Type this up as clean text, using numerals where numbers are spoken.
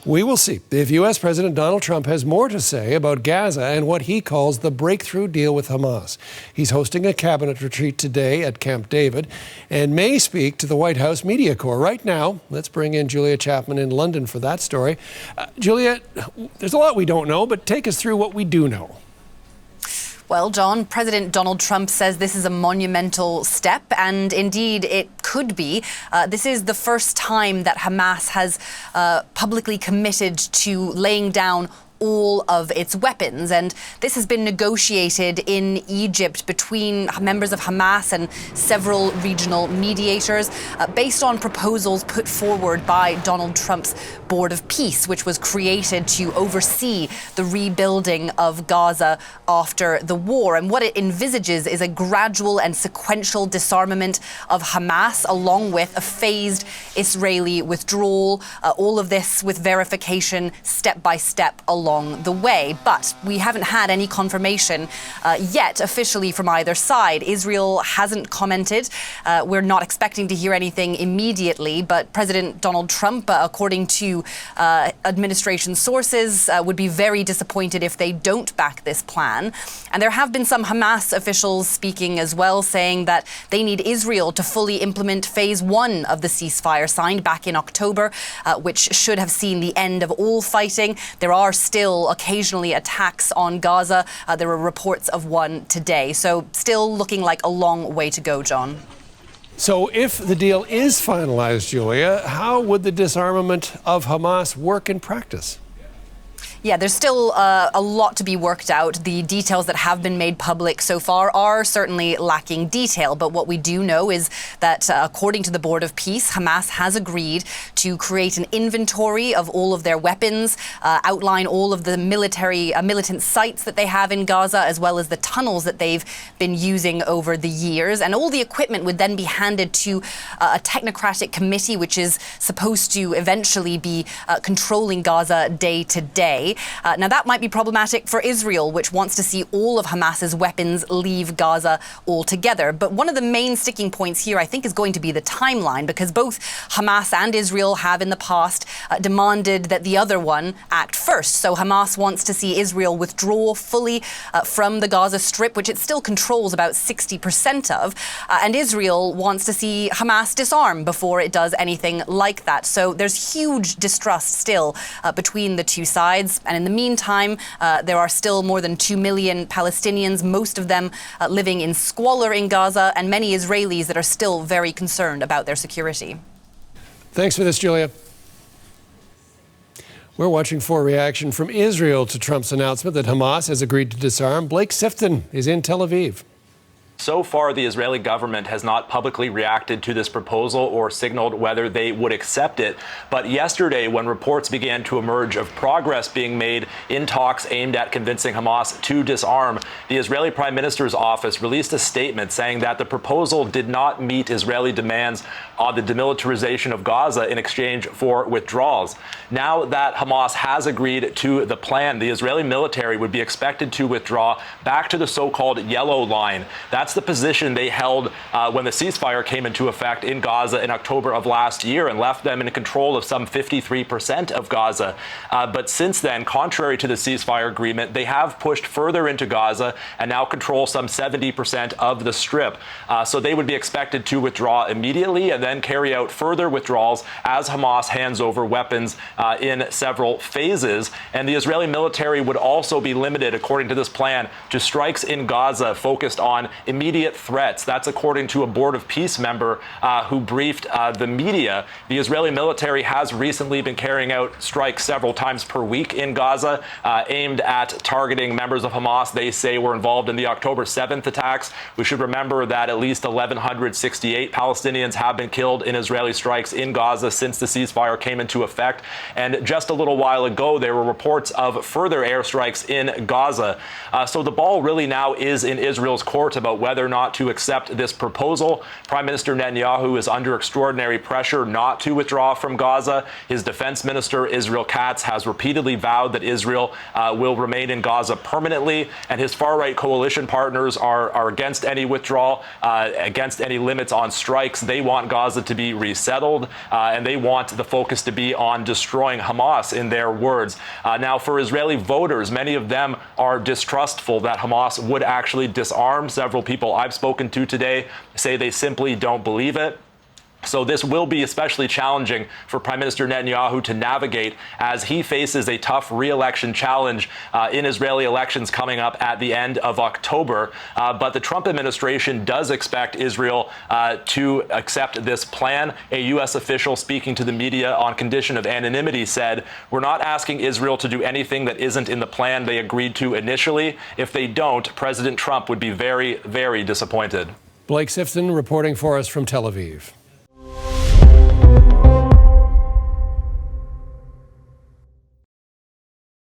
We will see if U.S. President Donald Trump has more to say about Gaza and what he calls the breakthrough deal with Hamas. He's hosting a cabinet retreat today at Camp David and may speak to the White House Media Corps. Right now, let's bring in Julia Chapman in London for that story. Julia, there's a lot we don't know, but take us through what we do know. Well, John, President Donald Trump says this is a monumental step, and indeed it could be. This is the first time that Hamas has publicly committed to laying down all of its weapons. And this has been negotiated in Egypt between members of Hamas and several regional mediators based on proposals put forward by Donald Trump's Board of Peace, which was created to oversee the rebuilding of Gaza after the war. And what it envisages is a gradual and sequential disarmament of Hamas, along with a phased Israeli withdrawal, all of this with verification step by step along the way. But we haven't had any confirmation yet officially from either side. Israel hasn't commented. We're not expecting to hear anything immediately, but President Donald Trump, according to administration sources, would be very disappointed if they don't back this plan. And there have been some Hamas officials speaking as well, saying that they need Israel to fully implement phase 1 of the ceasefire signed back in October, which should have seen the end of all fighting. There are still occasionally attacks on Gaza. There are reports of one today. So still looking like a long way to go, John. So if the deal is finalized, Julia, how would the disarmament of Hamas work in practice? Yeah, there's still a lot to be worked out. The details that have been made public so far are certainly lacking detail. But what we do know is that according to the Board of Peace, Hamas has agreed to create an inventory of all of their weapons, outline all of the militant sites that they have in Gaza, as well as the tunnels that they've been using over the years. And all the equipment would then be handed to a technocratic committee, which is supposed to eventually be controlling Gaza day to day. Now, that might be problematic for Israel, which wants to see all of Hamas's weapons leave Gaza altogether. But one of the main sticking points here, I think, is going to be the timeline, because both Hamas and Israel have in the past demanded that the other one act first. So Hamas wants to see Israel withdraw fully from the Gaza Strip, which it still controls about 60% of. And Israel wants to see Hamas disarm before it does anything like that. So there's huge distrust still between the two sides. And in the meantime, there are still more than 2 million Palestinians, most of them living in squalor in Gaza, and many Israelis that are still very concerned about their security. Thanks for this, Julia. We're watching for reaction from Israel to Trump's announcement that Hamas has agreed to disarm. Blake Sifton is in Tel Aviv. So far, the Israeli government has not publicly reacted to this proposal or signaled whether they would accept it. But yesterday, when reports began to emerge of progress being made in talks aimed at convincing Hamas to disarm, the Israeli Prime Minister's office released a statement saying that the proposal did not meet Israeli demands on the demilitarization of Gaza in exchange for withdrawals. Now that Hamas has agreed to the plan, the Israeli military would be expected to withdraw back to the so-called yellow line. That's the position they held when the ceasefire came into effect in Gaza in October of last year and left them in control of some 53% of Gaza. But since then, contrary to the ceasefire agreement, they have pushed further into Gaza and now control some 70% of the Strip. So they would be expected to withdraw immediately and then carry out further withdrawals as Hamas hands over weapons in several phases. And the Israeli military would also be limited, according to this plan, to strikes in Gaza focused on immediate threats. That's according to a Board of Peace member who briefed the media. The Israeli military has recently been carrying out strikes several times per week in Gaza, aimed at targeting members of Hamas they say were involved in the October 7th attacks. We should remember that at least 1,168 Palestinians have been killed in Israeli strikes in Gaza since the ceasefire came into effect. And just a little while ago, there were reports of further airstrikes in Gaza. So the ball really now is in Israel's court about whether whether or not to accept this proposal. Prime Minister Netanyahu is under extraordinary pressure not to withdraw from Gaza. His defense minister, Israel Katz, has repeatedly vowed that Israel will remain in Gaza permanently, and his far-right coalition partners are against any withdrawal, against any limits on strikes. They want Gaza to be resettled, and they want the focus to be on destroying Hamas, in their words. Now, for Israeli voters, many of them are distrustful that Hamas would actually disarm. Several people I've spoken to today say they simply don't believe it. So this will be especially challenging for Prime Minister Netanyahu to navigate as he faces a tough re-election challenge in Israeli elections coming up at the end of October. But the Trump administration does expect Israel to accept this plan. A U.S. official speaking to the media on condition of anonymity said, "We're not asking Israel to do anything that isn't in the plan they agreed to initially. If they don't, President Trump would be very, very disappointed." Blake Sifton reporting for us from Tel Aviv.